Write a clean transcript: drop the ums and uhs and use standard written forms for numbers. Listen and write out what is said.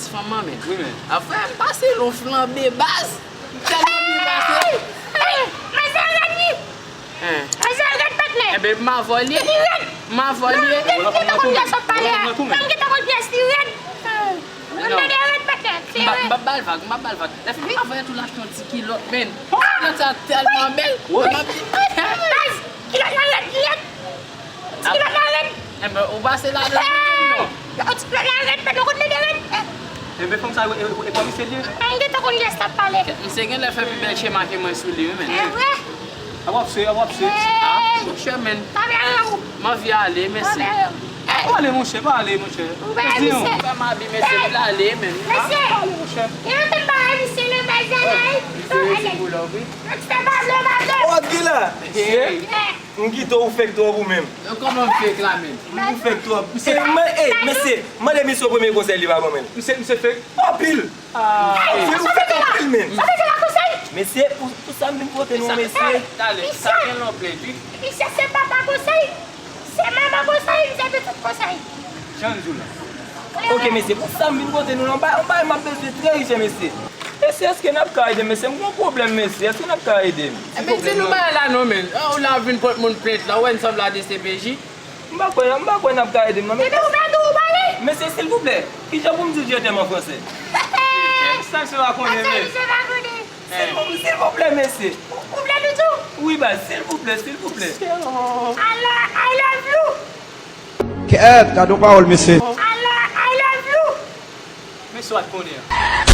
base femme men. Oui men. Après passer l'on flambé base. Tellement bien passé. Mais c'est un ami. Mais c'est un partenaire. Eh ben m'a volé. M'a volé. Kita kon biasa pale. Kan kita kon biasa tiren. Non ada partenaire. Ma balle vague. La fille m'a volé tout l'acheter un petit kilo. Men. Là ça tellement belle. Base. Kita lalat lihat. Kita lalat. Eh ben on va c'est là non. Kita lalat pa kon lalat. E be fom sa e kwa mi se liye? Kan kita kon biasa pale. Mse gen le fait plus belle chez ma que moi sous lui men. Ouais. A wap se. Ah, chemin. Tá vendo? Ma vie aller Tá merci. vendo? Ba ale mon chè, ba ale mon chè. Vai, Diyon. você. Pas ma vie merci là aller men. Você. Eu não trabalho se não vai zanar. C'est pour là oui. Eu trabalho lá. Wat ki la? Hey. Mwen ki to ou fek to ou mèm. Comment fait là men? Mwen fek to ou. Mese, mwen de mi sou premye konsey li ba mwen. Mse fek? Apil! Mwen fek apil men. Sabe de la conseil? Mese, pou sa mwen pote nou mese. Allez, ça vient l'on plaît. Isso é papa conseil. C'est maman conseil. Vous avez tout conseil. Jan zou la. Ok mese, pou sa mwen pote nou nan ba yon mapel se tre riche mese. Ese eske nap ka ede mese, mwen problem mese, eske nap ka ede. Mais si nous pas là non men. On a vu pour mon plainte là, on ensemble la DCPJ. Mba kwen nap ka ede mwen. Et bien, vous faites où vous allez? Mese, s'il vous plaît, ki jan pou mdi diyo tem an franse. Sa se wa konen Conseil, men. je vais venir. S'il vous plaît mese. Vous voulez du tout? Oui ba, s'il vous plaît. I love you. K'et, kado parol, mese. I love you. Men swat konen.